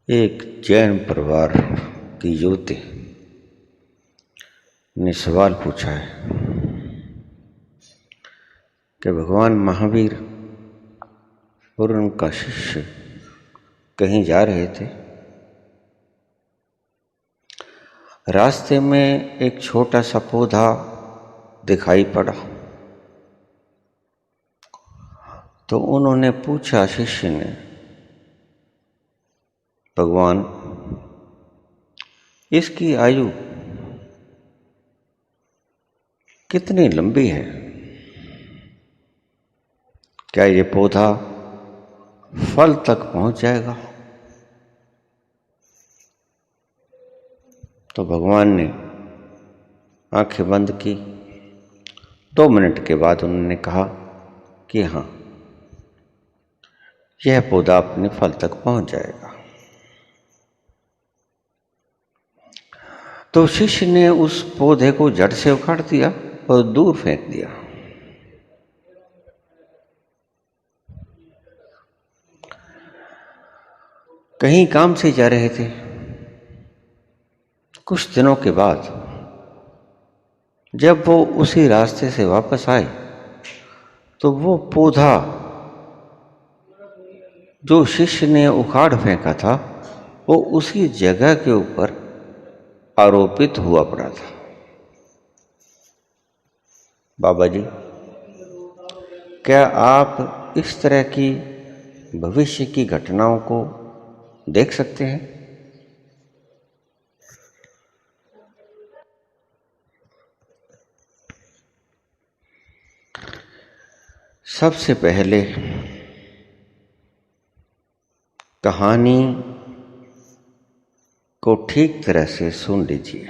एक जैन परिवार की युवती ने सवाल पूछा है कि भगवान महावीर और उनका शिष्य कहीं जा रहे थे। रास्ते में एक छोटा सा पौधा दिखाई पड़ा तो उन्होंने पूछा, शिष्य ने, भगवान, इसकी आयु कितनी लंबी है? क्या ये पौधा फल तक पहुंच जाएगा? तो भगवान ने आंखें बंद की। 2 मिनट के बाद उन्होंने कहा कि हाँ, यह पौधा अपने फल तक पहुंच जाएगा। तो शिष्य ने उस पौधे को जड़ से उखाड़ दिया और दूर फेंक दिया। कहीं काम से जा रहे थे। कुछ दिनों के बाद जब वो उसी रास्ते से वापस आए तो वो पौधा जो शिष्य ने उखाड़ फेंका था वो उसी जगह के ऊपर आरोपित हुआ पड़ा था। बाबा जी, क्या आप इस तरह की भविष्य की घटनाओं को देख सकते हैं? सबसे पहले कहानी को ठीक तरह से सुन लीजिए।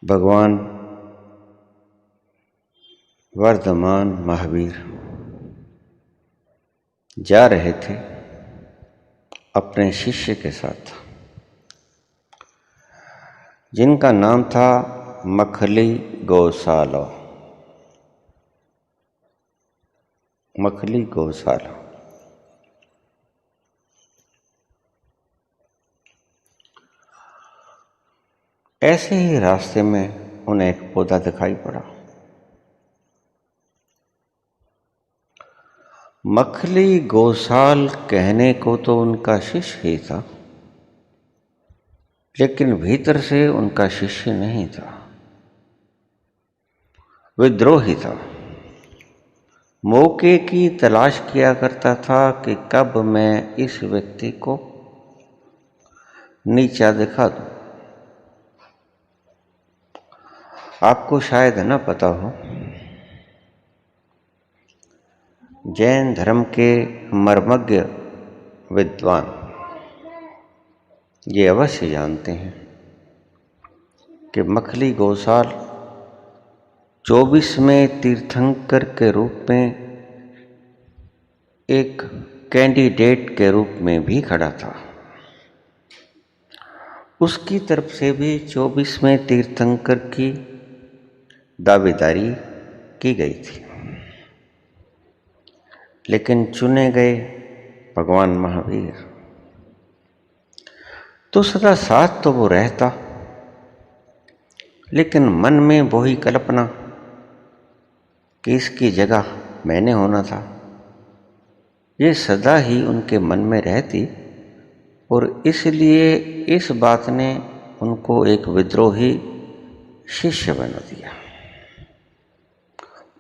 भगवान वर्धमान महावीर जा रहे थे अपने शिष्य के साथ, जिनका नाम था मखली गौशाला। मखली गौशाला। ऐसे ही रास्ते में उन्हें एक पौधा दिखाई पड़ा। मखली गौशाल कहने को तो उनका शिष्य ही था, लेकिन भीतर से उनका शिष्य नहीं था, विद्रोही था। मौके की तलाश किया करता था कि कब मैं इस व्यक्ति को नीचा दिखा दूं। आपको शायद न पता हो, जैन धर्म के मर्मज्ञ विद्वान ये अवश्य जानते हैं कि मखली गौशाल 24वें तीर्थंकर के रूप में एक कैंडिडेट के रूप में भी खड़ा था। उसकी तरफ से भी 24वें तीर्थंकर की दावेदारी की गई थी, लेकिन चुने गए भगवान महावीर। तो सदा साथ तो वो रहता, लेकिन मन में वही कल्पना कि इसकी जगह मैंने होना था, ये सदा ही उनके मन में रहती, और इसलिए इस बात ने उनको एक विद्रोही शिष्य बना दिया।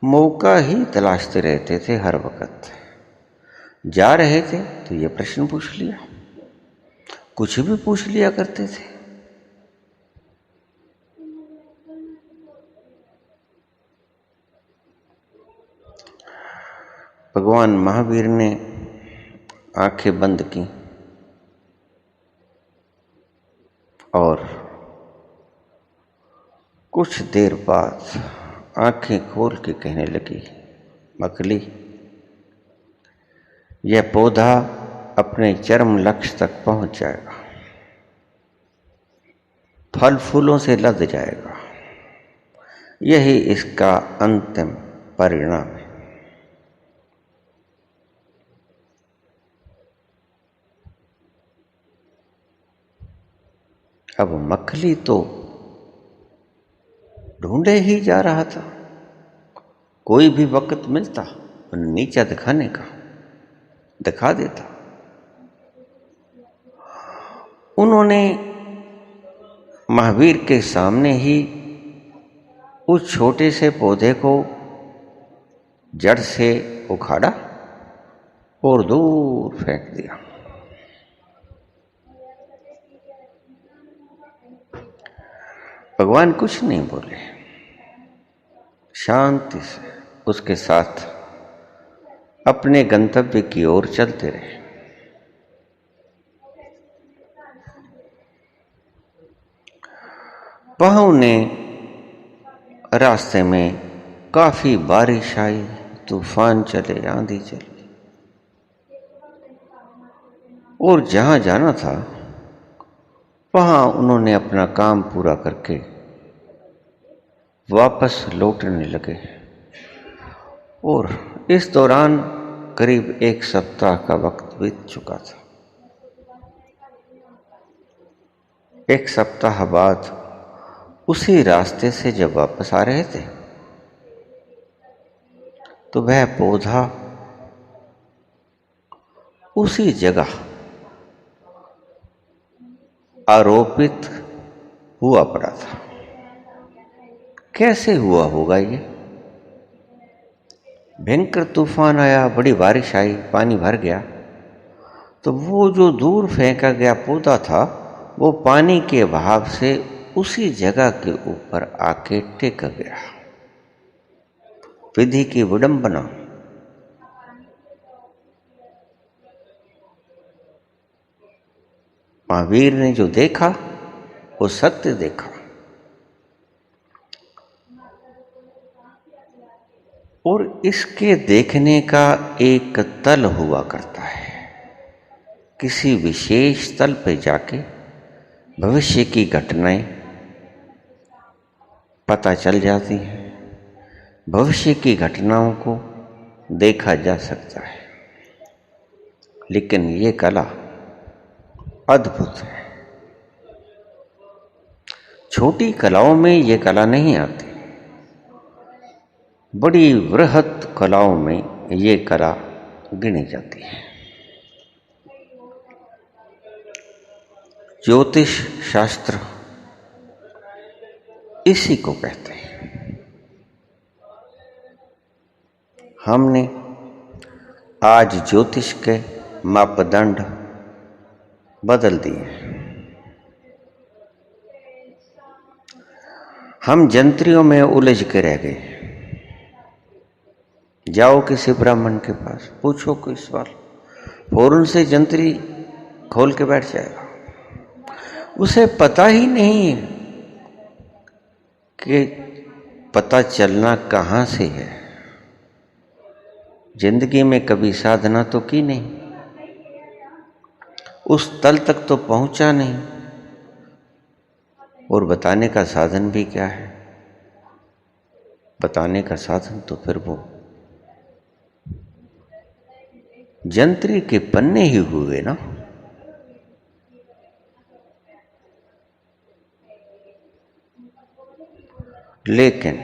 मौका ही तलाशते रहते थे हर वक्त। जा रहे थे तो ये प्रश्न पूछ लिया, कुछ भी पूछ लिया करते थे। भगवान महावीर ने आंखें बंद की और कुछ देर बाद आंखें खोल के कहने लगी, मखली, यह पौधा अपने चरम लक्ष्य तक पहुंच जाएगा, फल फूलों से लद जाएगा, यही इसका अंतिम परिणाम है। अब मखली तो ढूंढे ही जा रहा था, कोई भी वक्त मिलता नीचा दिखाने का दिखा देता। उन्होंने महावीर के सामने ही उस छोटे से पौधे को जड़ से उखाड़ा और दूर फेंक दिया। भगवान कुछ नहीं बोले, शांति से उसके साथ अपने गंतव्य की ओर चलते रहे। वहां उन्हें रास्ते में काफी बारिश आई, तूफान चले, आंधी चली, और जहां जाना था वहां उन्होंने अपना काम पूरा करके वापस लौटने लगे। और इस दौरान करीब 1 सप्ताह का वक्त बीत चुका था। 1 सप्ताह बाद उसी रास्ते से जब वापस आ रहे थे तो वह पौधा उसी जगह आरोपित हुआ पड़ा था। कैसे हुआ होगा ये? भयंकर तूफान आया, बड़ी बारिश आई, पानी भर गया, तो वो जो दूर फेंका गया पौधा था वो पानी के बहाव से उसी जगह के ऊपर आके टिक गया। विधि की विडंबना। महावीर ने जो देखा वो सत्य देखा, और इसके देखने का एक तल हुआ करता है। किसी विशेष तल पे जाके भविष्य की घटनाएं पता चल जाती हैं, भविष्य की घटनाओं को देखा जा सकता है। लेकिन ये कला अद्भुत है। छोटी कलाओं में ये कला नहीं आती, बड़ी वृहत कलाओं में ये कला गिनी जाती है। ज्योतिष शास्त्र इसी को कहते हैं। हमने आज ज्योतिष के मापदंड बदल दिए। हम जंत्रियों में उलझ के रह गए। जाओ किसी ब्राह्मण के पास, पूछो कोई सवाल, फौरन से जंत्री खोल के बैठ जाएगा। उसे पता ही नहीं है कि पता चलना कहाँ से है। जिंदगी में कभी साधना तो की नहीं, उस तल तक तो पहुंचा नहीं, और बताने का साधन भी क्या है? बताने का साधन तो फिर वो जंत्री के पन्ने ही हुए ना। लेकिन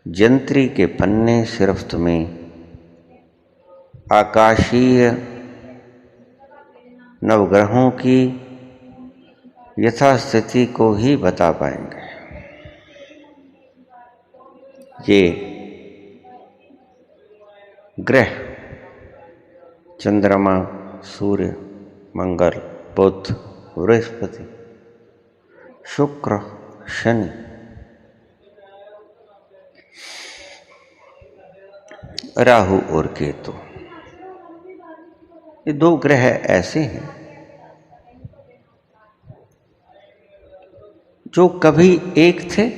जंत्री के पन्ने सिर्फ तुम्हें आकाशीय नवग्रहों की यथास्थिति को ही बता पाएंगे। ये ग्रह चंद्रमा, सूर्य, मंगल, बुध, बृहस्पति, शुक्र, शनि, राहु और केतु, ये 2 ग्रह ऐसे हैं जो कभी एक थे।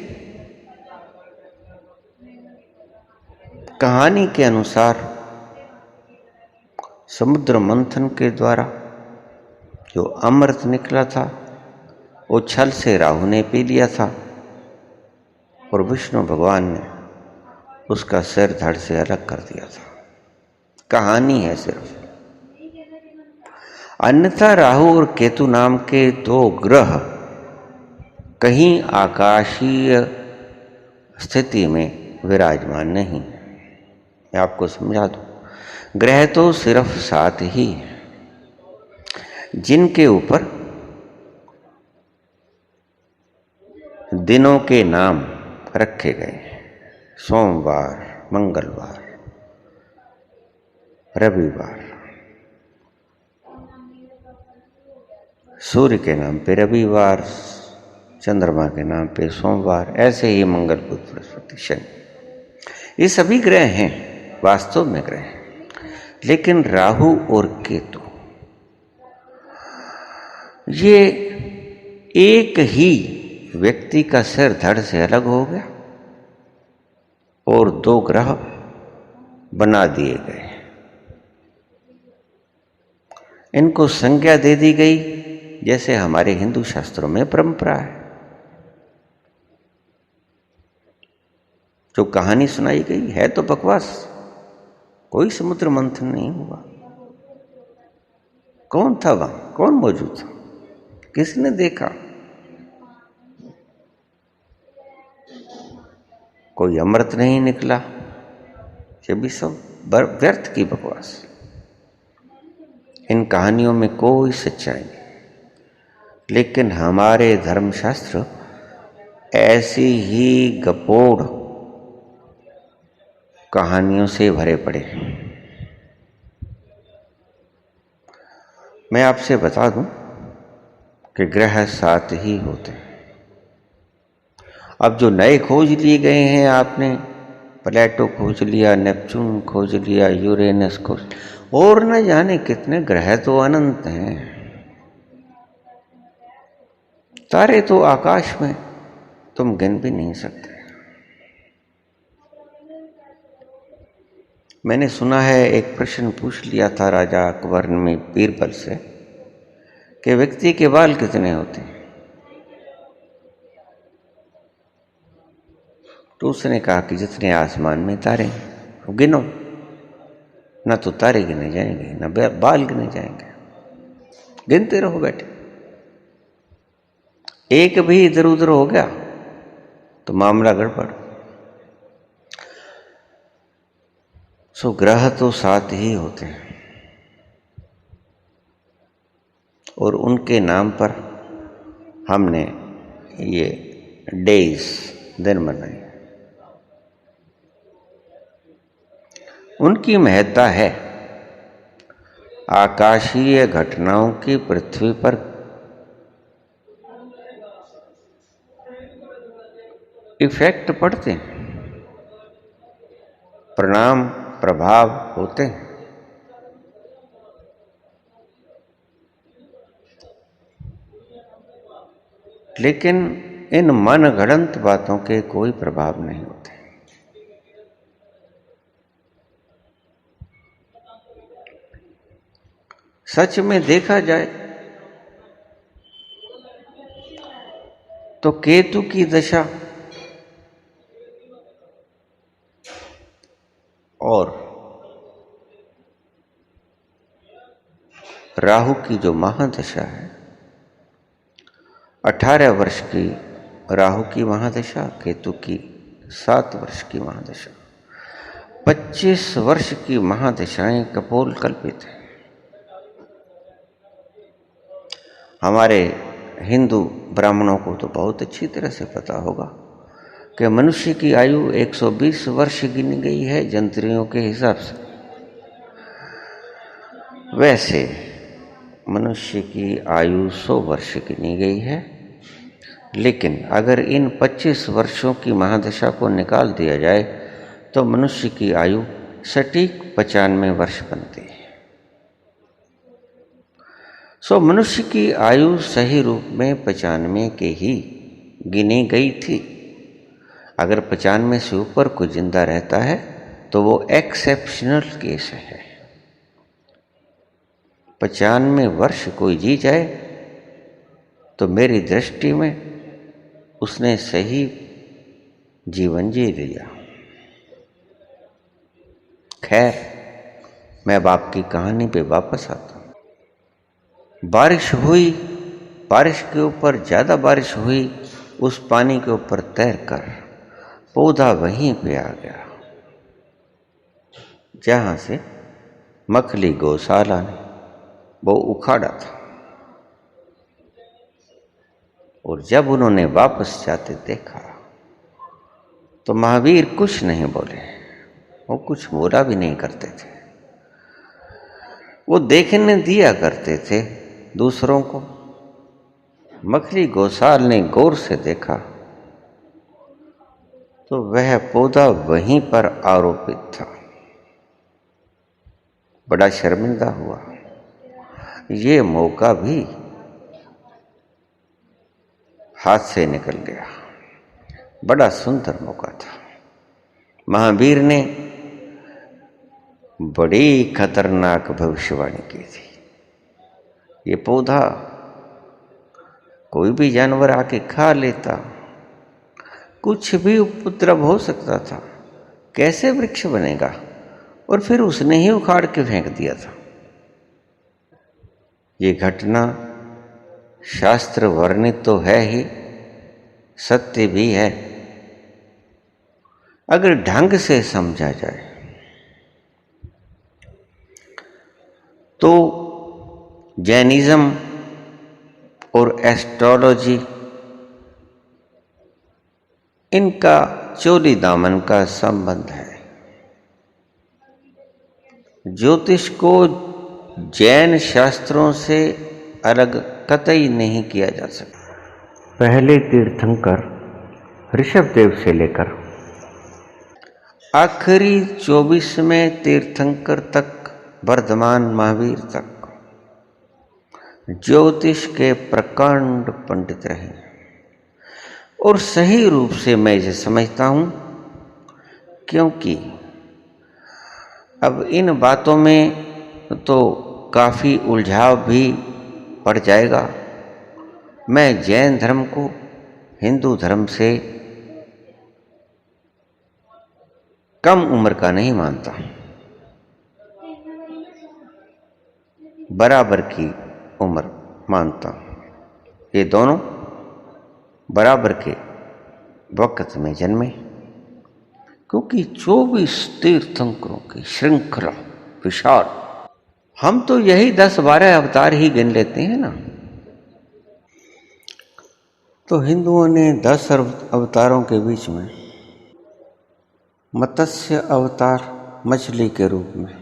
कहानी के अनुसार समुद्र मंथन के द्वारा जो अमृत निकला था वो छल से राहु ने पी लिया था, और विष्णु भगवान ने उसका सिर धड़ से अलग कर दिया था। कहानी है सिर्फ। अन्यथा राहु और केतु नाम के दो ग्रह कहीं आकाशीय स्थिति में विराजमान नहीं। मैं आपको समझा दूं, ग्रह तो सिर्फ 7 ही हैं, जिनके ऊपर दिनों के नाम रखे गए हैं। सोमवार, मंगलवार, रविवार, सूर्य के नाम पे रविवार, चंद्रमा के नाम पे सोमवार, ऐसे ही मंगल, बुध, बृहस्पति, शनि, ये सभी ग्रह हैं, वास्तव में ग्रह हैं। लेकिन राहु और केतु ये एक ही व्यक्ति का सिर धड़ से अलग हो गया और दो ग्रह बना दिए गए। इनको संज्ञा दे दी गई, जैसे हमारे हिंदू शास्त्रों में परंपरा है। जो कहानी सुनाई गई है तो बकवास, कोई समुद्र मंथन नहीं हुआ। कौन था वहां, कौन मौजूद था, किसने देखा? कोई अमृत नहीं निकला। ये भी सब व्यर्थ की बकवास। इन कहानियों में कोई सच्चाई नहीं। लेकिन हमारे धर्मशास्त्र ऐसी ही गपोड़ कहानियों से भरे पड़े हैं। मैं आपसे बता दूं कि ग्रह 7 ही होते हैं। अब जो नए खोज लिए गए हैं, आपने प्लेटो खोज लिया, नेपच्यून खोज लिया, यूरेनस खोज, और न जाने कितने ग्रह तो अनंत हैं। तारे तो आकाश में तुम गिन भी नहीं सकते। मैंने सुना है, एक प्रश्न पूछ लिया था राजा अकबर ने बीरबल से कि व्यक्ति के बाल कितने होते हैं? तो उसने कहा कि जितने आसमान में तारे हैं गिनो। ना तो तारे गिने जाएंगे, ना बाल गिने जाएंगे, गिनते रहो बैठे। एक भी इधर उधर हो गया तो मामला गड़बड़। सो ग्रह तो 7 ही होते हैं और उनके नाम पर हमने ये डेज, दिन मनाए। उनकी महत्ता है आकाशीय घटनाओं की पृथ्वी पर इफेक्ट पड़ते हैं, परिणाम, प्रभाव होते हैं। लेकिन इन मनगढ़ंत बातों के कोई प्रभाव नहीं होते। सच में देखा जाए तो केतु की दशा और राहु की जो महादशा है, 18 वर्ष की राहु की महादशा, केतु की 7 वर्ष की महादशा, 25 वर्ष की महादशाएं कपोल कल्पित है। हमारे हिंदू ब्राह्मणों को तो बहुत अच्छी तरह से पता होगा कि मनुष्य की आयु 120 वर्ष गिनी गई है जंत्रियों के हिसाब से। वैसे मनुष्य की आयु 100 वर्ष गिनी गई है। लेकिन अगर इन 25 वर्षों की महादशा को निकाल दिया जाए तो मनुष्य की आयु सटीक 95 वर्ष बनती है। सो मनुष्य की आयु सही रूप में 95 के ही गिनी गई थी। अगर 95 से ऊपर कोई जिंदा रहता है तो वो एक्सेप्शनल केस है। 95 वर्ष कोई जी जाए तो मेरी दृष्टि में उसने सही जीवन जी लिया। खैर, मैं अब आपकी कहानी पे वापस आता हूं। बारिश हुई, बारिश के ऊपर ज़्यादा बारिश हुई, उस पानी के ऊपर तैरकर पौधा वहीं पे आ गया जहाँ से मखली गौशाला ने वो उखाड़ा था। और जब उन्होंने वापस जाते देखा तो महावीर कुछ नहीं बोले, वो कुछ बोला भी नहीं करते थे। वो देखने दिया करते थे दूसरों को। मखली गौशाल ने गौर से देखा तो वह पौधा वहीं पर आरोपित था। बड़ा शर्मिंदा हुआ। ये मौका भी हाथ से निकल गया। बड़ा सुंदर मौका था। महावीर ने बड़ी खतरनाक भविष्यवाणी की थी। ये पौधा कोई भी जानवर आके खा लेता, कुछ भी उपद्रव हो सकता था, कैसे वृक्ष बनेगा? और फिर उसने ही उखाड़ के फेंक दिया था। ये घटना शास्त्र वर्णित तो है ही, सत्य भी है अगर ढंग से समझा जाए तो। जैनिज्म और एस्ट्रोलॉजी, इनका चोली दामन का संबंध है। ज्योतिष को जैन शास्त्रों से अलग कतई नहीं किया जा सकता। पहले तीर्थंकर ऋषभदेव से लेकर आखिरी 24वें तीर्थंकर तक, वर्धमान महावीर तक ज्योतिष के प्रकांड पंडित रहे। और सही रूप से मैं इसे समझता हूं, क्योंकि अब इन बातों में तो काफ़ी उलझाव भी पड़ जाएगा। मैं जैन धर्म को हिंदू धर्म से कम उम्र का नहीं मानता, बराबर की उम्र मानता हूं। ये दोनों बराबर के वक्त में जन्मे, क्योंकि 24 तीर्थंकरों की श्रृंखला विशाल। हम तो यही 10-12 अवतार ही गिन लेते हैं ना। तो हिंदुओं ने 10 अवतारों के बीच में मत्स्य अवतार, मछली के रूप में,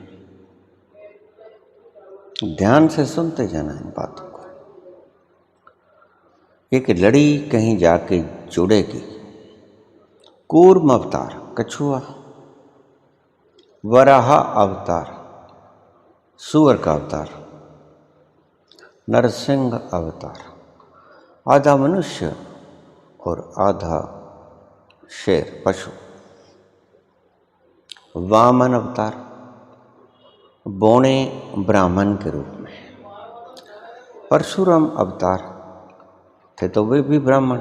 ध्यान से सुनते जाना इन बातों को, एक लड़ी कहीं जाके जुड़ेगी। कूर्म अवतार कछुआ, वराह अवतार सूअर का अवतार, नरसिंह अवतार आधा मनुष्य और आधा शेर पशु, वामन अवतार बौने ब्राह्मण के रूप में, परशुराम अवतार थे तो वे भी ब्राह्मण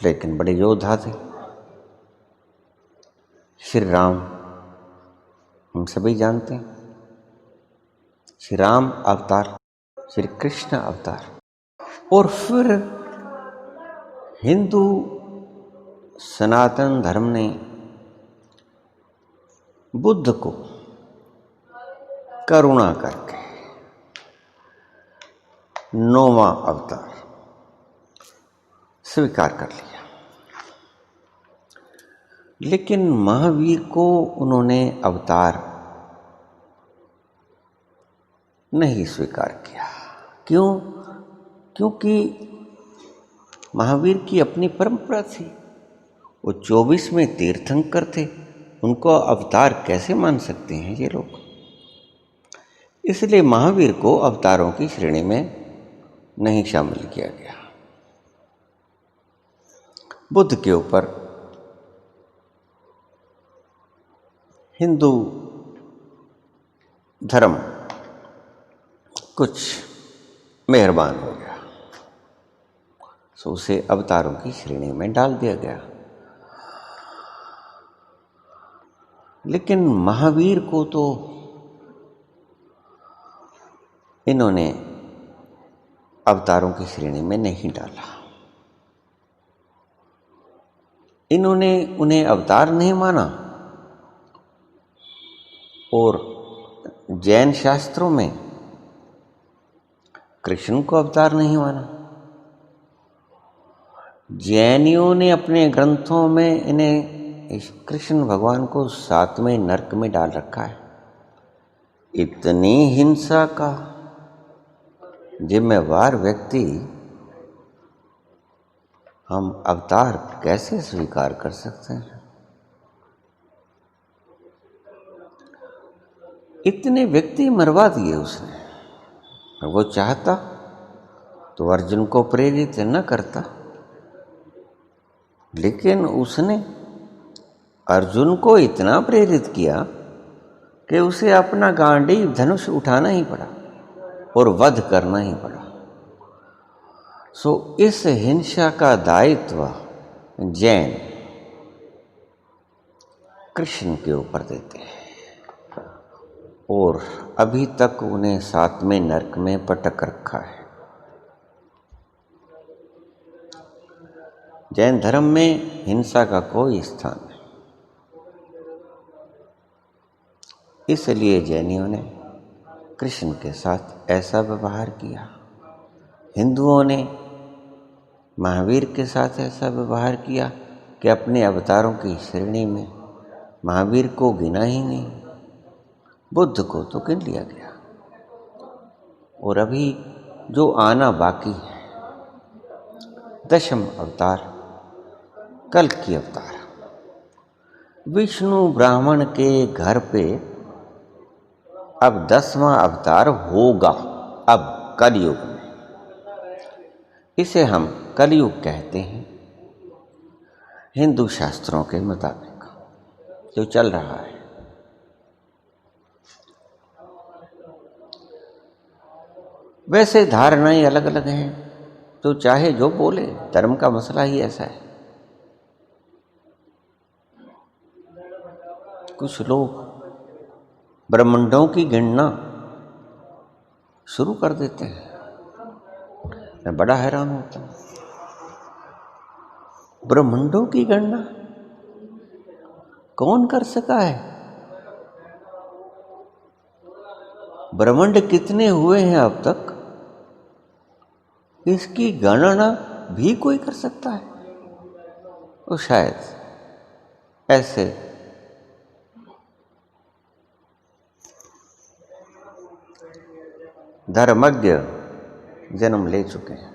लेकिन बड़े योद्धा थे। श्री राम हम सभी जानते हैं, श्री राम अवतार, श्री कृष्ण अवतार। और फिर हिंदू सनातन धर्म ने बुद्ध को करुणा करके 9वां अवतार स्वीकार कर लिया। लेकिन महावीर को उन्होंने अवतार नहीं स्वीकार किया। क्यों? क्योंकि महावीर की अपनी परंपरा थी। वो 24वें तीर्थंकर थे, उनको अवतार कैसे मान सकते हैं ये लोग? इसलिए महावीर को अवतारों की श्रेणी में नहीं शामिल किया गया। बुद्ध के ऊपर हिंदू धर्म कुछ मेहरबान हो गया, सो उसे अवतारों की श्रेणी में डाल दिया गया। लेकिन महावीर को तो इन्होंने अवतारों की श्रेणी में नहीं डाला। इन्होंने उन्हें अवतार नहीं माना और जैन शास्त्रों में कृष्ण को अवतार नहीं माना। जैनियों ने अपने ग्रंथों में इन्हें कृष्ण भगवान को 7वें नरक में डाल रखा है। इतनी हिंसा का जिम्मेवार व्यक्ति हम अवतार कैसे स्वीकार कर सकते हैं? इतने व्यक्ति मरवा दिए उसने। वो चाहता तो अर्जुन को प्रेरित न करता, लेकिन उसने अर्जुन को इतना प्रेरित किया कि उसे अपना गांडीव धनुष उठाना ही पड़ा और वध करना ही पड़ा। सो इस हिंसा का दायित्व जैन कृष्ण के ऊपर देते हैं और अभी तक उन्हें 7वें नरक में पटक रखा है। जैन धर्म में हिंसा का कोई स्थान नहीं, इसलिए जैनियों ने कृष्ण के साथ ऐसा व्यवहार किया। हिंदुओं ने महावीर के साथ ऐसा व्यवहार किया कि अपने अवतारों की श्रेणी में महावीर को गिना ही नहीं, बुद्ध को तो गिन लिया गया। और अभी जो आना बाकी है, 10वां अवतार कल्कि अवतार, विष्णु ब्राह्मण के घर पे अब 10वां अवतार होगा। अब कलयुग में, इसे हम कलयुग कहते हैं हिंदू शास्त्रों के मुताबिक जो चल रहा है। वैसे धारणाएं अलग अलग हैं, तो चाहे जो बोले, धर्म का मसला ही ऐसा है। कुछ लोग ब्रह्मांडों की गणना शुरू कर देते हैं, मैं बड़ा हैरान होता हूं। ब्रह्मांडों की गणना कौन कर सका है? ब्रह्मांड कितने हुए हैं अब तक, इसकी गणना भी कोई कर सकता है? तो शायद ऐसे धर्मज्ञ जन्म ले चुके हैं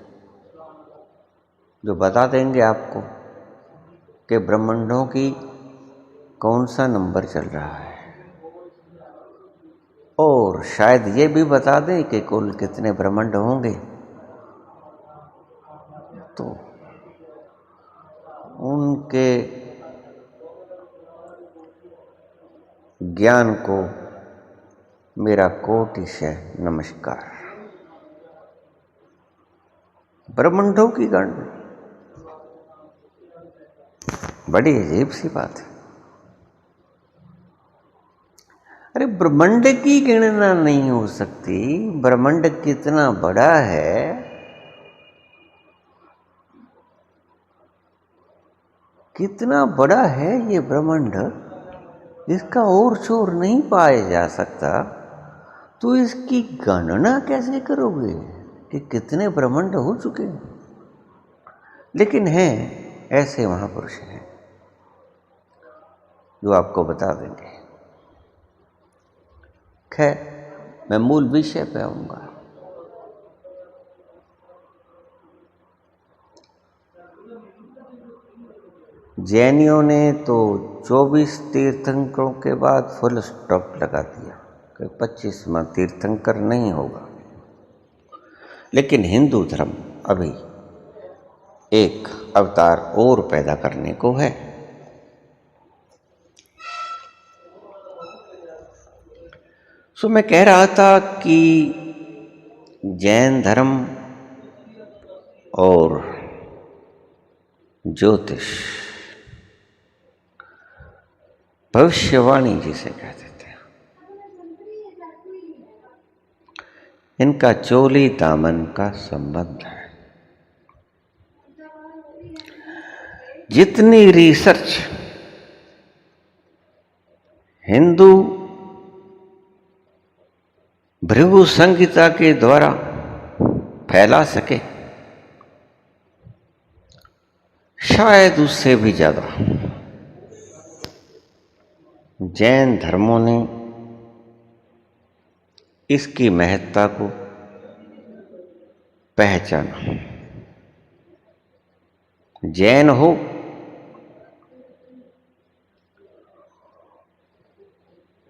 जो बता देंगे आपको कि ब्रह्मांडों की कौन सा नंबर चल रहा है, और शायद ये भी बता दें कि कुल कितने ब्रह्मांड होंगे। तो उनके ज्ञान को मेरा कोटिशः नमस्कार। ब्रह्मांडों की गणना बड़ी अजीब सी बात है। अरे ब्रह्मांड की गणना नहीं हो सकती, ब्रह्मांड कितना बड़ा है कितना बड़ा है ये ब्रह्मांड, इसका और छोर नहीं पाया जा सकता। तो इसकी गणना कैसे करोगे कि कितने ब्रह्मांड हो चुके हैं? लेकिन हैं ऐसे महापुरुष हैं जो आपको बता देंगे। खैर, मैं मूल विषय पे आऊंगा। जैनियों ने तो 24 तीर्थंकरों के बाद फुल स्टॉप लगा दिया कि 25वां तीर्थंकर नहीं होगा। लेकिन हिंदू धर्म अभी एक अवतार और पैदा करने को है। सो मैं कह रहा था कि जैन धर्म और ज्योतिष, भविष्यवाणी जिसे कहते थे, इनका चोली दामन का संबंध है। जितनी रिसर्च हिंदू भृगु संहिता के द्वारा फैला सके, शायद उससे भी ज्यादा जैन धर्मों ने इसकी महत्ता को पहचाना। जैन हो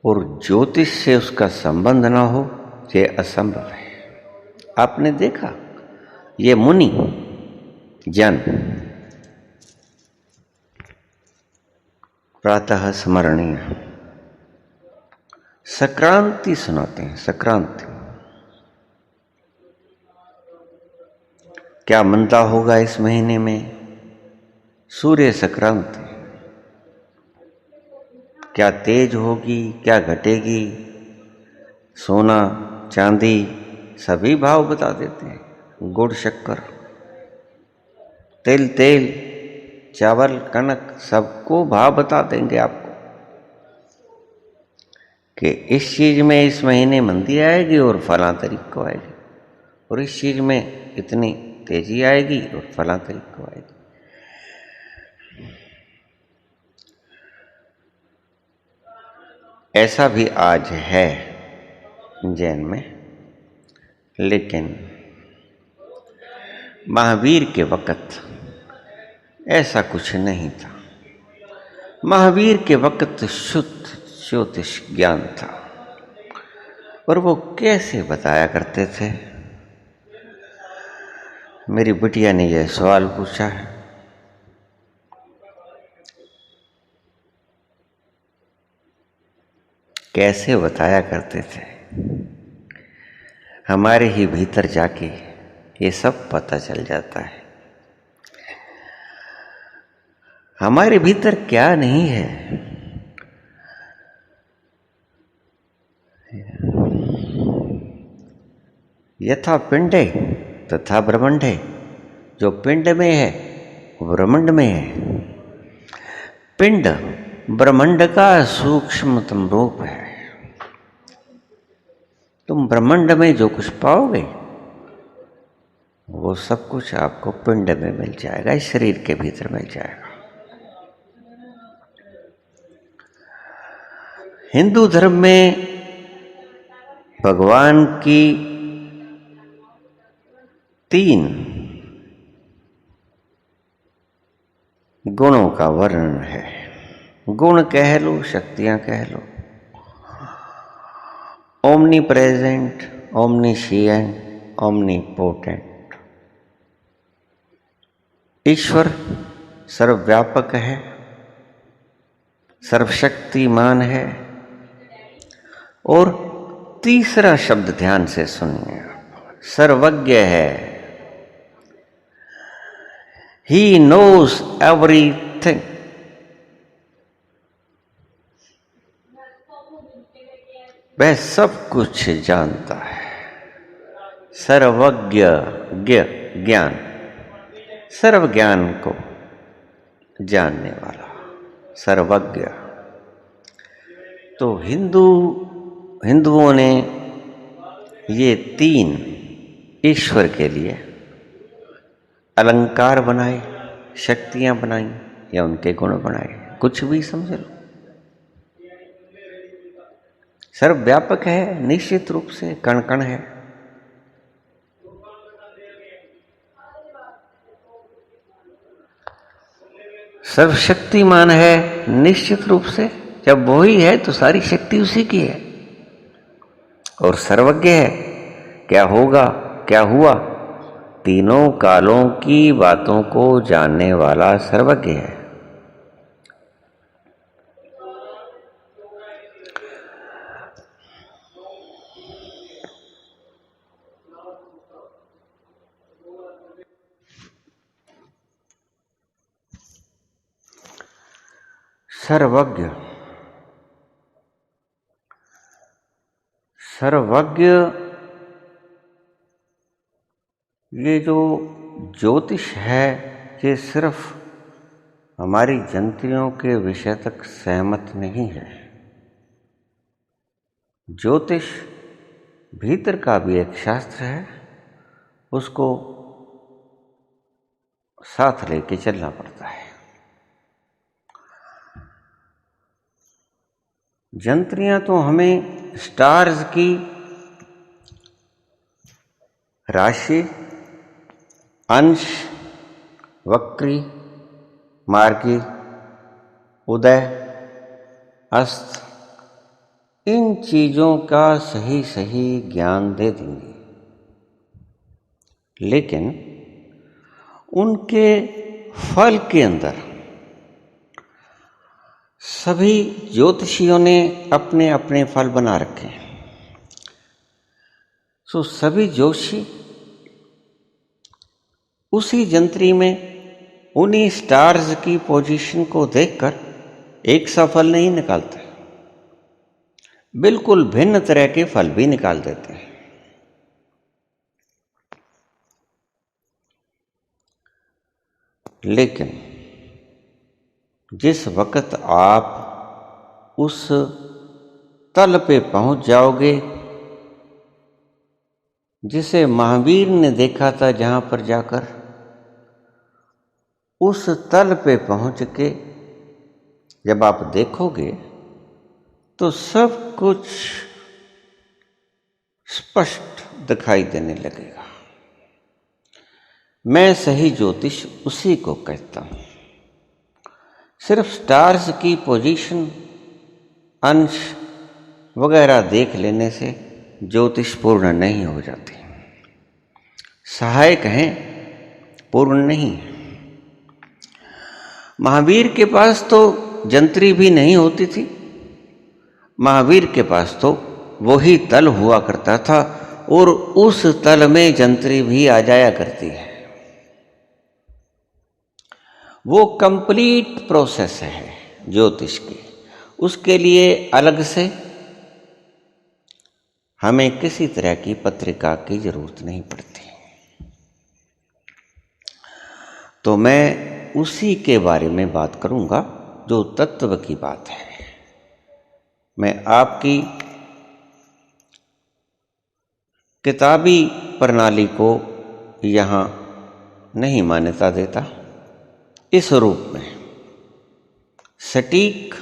और ज्योतिष से उसका संबंध ना हो, यह असंभव है। आपने देखा, ये मुनि जन प्रातः स्मरणीय संक्रांति सुनाते हैं। संक्रांति क्या मंदा होगा इस महीने में? सूर्य संक्रांति क्या तेज होगी, क्या घटेगी? सोना चांदी सभी भाव बता देते हैं। गुड़ शक्कर तेल चावल कनक सबको भाव बता देंगे आपको कि इस चीज में इस महीने मंदी आएगी और फलां तारीख को आएगी, और इस चीज में इतनी तेजी आएगी और फलां तारीख को आएगी। ऐसा भी आज है जैन में, लेकिन महावीर के वक़्त ऐसा कुछ नहीं था। महावीर के वक़्त शुद्ध ज्योतिष ज्ञान था, और वो कैसे बताया करते थे? मेरी बिटिया ने यह सवाल पूछा है। कैसे बताया करते थे? हमारे ही भीतर जाके ये सब पता चल जाता है। हमारे भीतर क्या नहीं है। यथा पिंडे तथा ब्रह्मंडे, जो पिंड में है वो ब्रह्मांड में है। पिंड ब्रह्मांड का सूक्ष्मतम रूप है। तुम ब्रह्मांड में जो कुछ पाओगे वो सब कुछ आपको पिंड में मिल जाएगा, इस शरीर के भीतर मिल जाएगा। हिंदू धर्म में भगवान की 3 गुणों का वर्णन है। गुण कह लो, शक्तियां कह लो। Omnipresent, omniscient, omnipotent. ईश्वर सर्वव्यापक है, सर्वशक्तिमान है, और तीसरा शब्द ध्यान से सुनिए, सर्वज्ञ है। He knows everything. वह सब कुछ जानता है। सर्वज्ञ ज्ञान, सर्व ज्ञान को जानने वाला, सर्वज्ञ। तो हिंदुओं ने ये 3 ईश्वर के लिए अलंकार बनाए, शक्तियां बनाई, या उनके गुण बनाए, कुछ भी समझ लो। सर्वव्यापक है, निश्चित रूप से कण कण है। सर्वशक्तिमान है, निश्चित रूप से, जब वो ही है तो सारी शक्ति उसी की है। और सर्वज्ञ है, क्या होगा क्या हुआ, तीनों कालों की बातों को जानने वाला सर्वज्ञ है। सर्वज्ञ ये जो ज्योतिष है ये सिर्फ हमारी जंत्रियों के विषय तक सहमत नहीं है। ज्योतिष भीतर का भी एक शास्त्र है, उसको साथ लेके चलना पड़ता है। जंत्रियां तो हमें स्टार्स की राशि, अंश, वक्री, मार्गी, उदय, अस्त, इन चीजों का सही सही ज्ञान दे देंगे, लेकिन उनके फल के अंदर सभी ज्योतिषियों ने अपने अपने फल बना रखे हैं। सो सभी ज्योतिषी उसी जंत्री में उन्हीं स्टार्स की पोजीशन को देखकर एक सा फल नहीं निकालते, बिल्कुल भिन्न तरह के फल भी निकाल देते हैं। लेकिन जिस वक्त आप उस तल पे पहुंच जाओगे जिसे महावीर ने देखा था, जहां पर जाकर उस तल पे पहुंच के जब आप देखोगे तो सब कुछ स्पष्ट दिखाई देने लगेगा। मैं सही ज्योतिष उसी को कहता हूं। सिर्फ स्टार्स की पोजीशन, अंश वगैरह देख लेने से ज्योतिष पूर्ण नहीं हो जाती। सहायक हैं, पूर्ण नहीं। महावीर के पास तो जंत्री भी नहीं होती थी। महावीर के पास तो वही तल हुआ करता था और उस तल में जंत्री भी आ जाया करती है। वो कंप्लीट प्रोसेस है ज्योतिष की। उसके लिए अलग से हमें किसी तरह की पत्रिका की जरूरत नहीं पड़ती। तो मैं उसी के बारे में बात करूंगा जो तत्व की बात है। मैं आपकी किताबी प्रणाली को यहां नहीं मान्यता देता। इस रूप में सटीक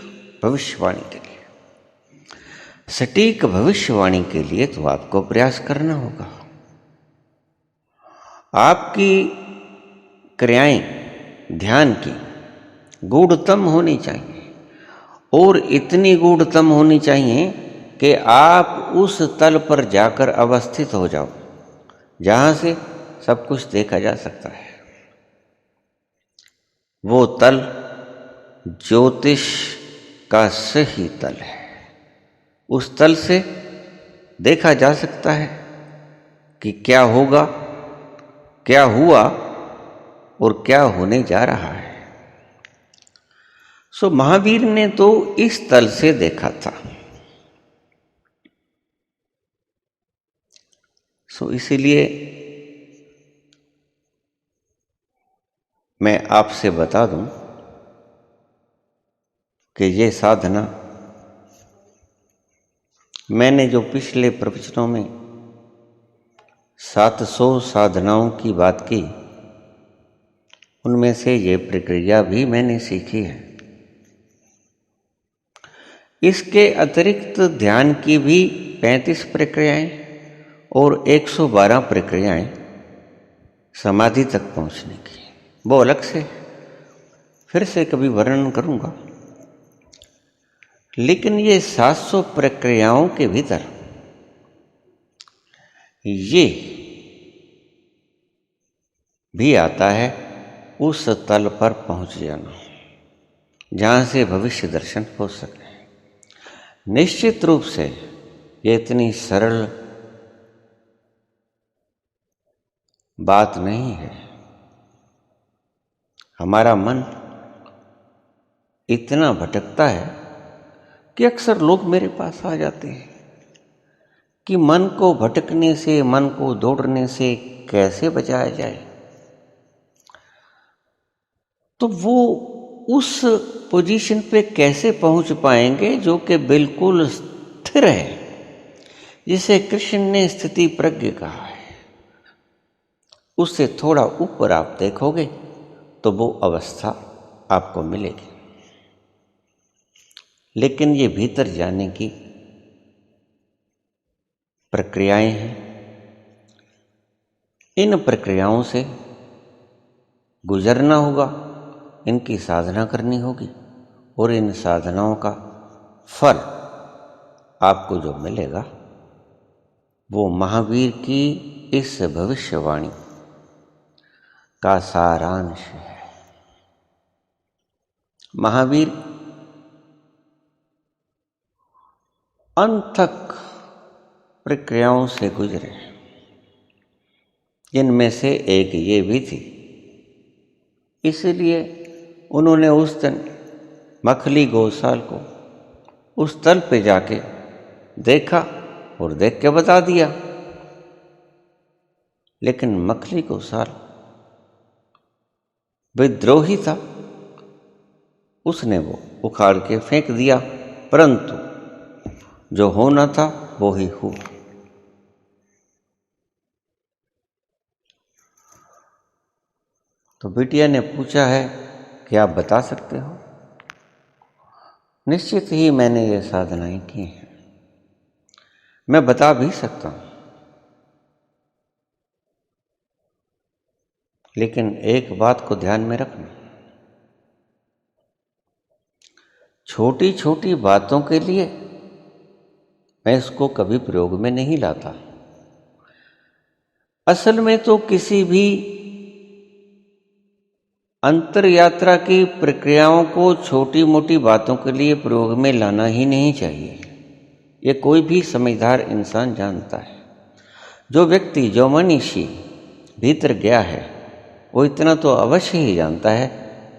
भविष्यवाणी के लिए, सटीक भविष्यवाणी के लिए तो आपको प्रयास करना होगा। आपकी क्रियाएं ध्यान की गूढ़तम होनी चाहिए और इतनी गूढ़तम होनी चाहिए कि आप उस तल पर जाकर अवस्थित हो जाओ जहां से सब कुछ देखा जा सकता है। वो तल ज्योतिष का सही तल है। उस तल से देखा जा सकता है कि क्या होगा, क्या हुआ और क्या होने जा रहा है। सो महावीर ने तो इस तल से देखा था। सो इसीलिए मैं आपसे बता दूं कि ये साधना मैंने जो पिछले प्रवचनों में 700 साधनाओं की बात की, उनमें से ये प्रक्रिया भी मैंने सीखी है। इसके अतिरिक्त ध्यान की भी 35 प्रक्रियाएं और 112 प्रक्रियाएं समाधि तक पहुंचने की, वो अलग से फिर से कभी वर्णन करूंगा। लेकिन ये 700 प्रक्रियाओं के भीतर ये भी आता है उस तल पर पहुंच जाना जहां से भविष्य दर्शन हो सके। निश्चित रूप से ये इतनी सरल बात नहीं है। हमारा मन इतना भटकता है कि अक्सर लोग मेरे पास आ जाते हैं कि मन को भटकने से, मन को दौड़ने से कैसे बचाया जाए, तो वो उस पोजीशन पे कैसे पहुंच पाएंगे जो कि बिल्कुल स्थिर है, जिसे कृष्ण ने स्थिति प्रज्ञ कहा है। उससे थोड़ा ऊपर आप देखोगे तो वो अवस्था आपको मिलेगी। लेकिन ये भीतर जाने की प्रक्रियाएं हैं। इन प्रक्रियाओं से गुजरना होगा, इनकी साधना करनी होगी, और इन साधनाओं का फल आपको जो मिलेगा वो महावीर की इस भविष्यवाणी का सारांश है। महावीर अनथक प्रक्रियाओं से गुजरे, जिनमें से एक ये भी थी। इसलिए उन्होंने उस दिन मखली गौशाल को उस तल पे जाके देखा और देख के बता दिया। लेकिन मखली गौशाल विद्रोही था, उसने वो उखाड़ के फेंक दिया, परंतु जो होना था वो ही हुआ। तो बिटिया ने पूछा है कि आप बता सकते हो? निश्चित ही मैंने ये साधनाएं की हैं, मैं बता भी सकता हूं, लेकिन एक बात को ध्यान में रखना, छोटी छोटी बातों के लिए मैं इसको कभी प्रयोग में नहीं लाता। असल में तो किसी भी अंतर यात्रा की प्रक्रियाओं को छोटी मोटी बातों के लिए प्रयोग में लाना ही नहीं चाहिए। ये कोई भी समझदार इंसान जानता है। जो व्यक्ति, जो मनीषी भीतर गया है, वो इतना तो अवश्य ही जानता है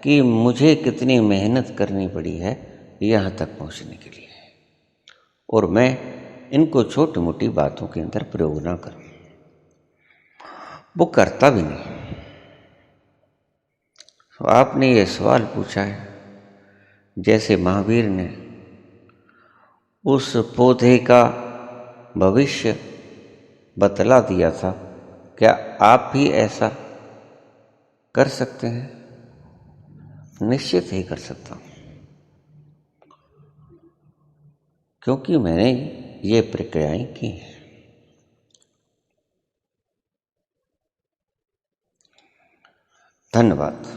कि मुझे कितनी मेहनत करनी पड़ी है यहाँ तक पहुँचने के लिए, और मैं इनको छोटी मोटी बातों के अंदर प्रयोग ना करूँ, वो करता भी नहीं। तो आपने ये सवाल पूछा है, जैसे महावीर ने उस पौधे का भविष्य बतला दिया था, क्या आप भी ऐसा कर सकते हैं? निश्चित ही कर सकता हूँ, क्योंकि मैंने ये प्रक्रियाएं की हैं। धन्यवाद।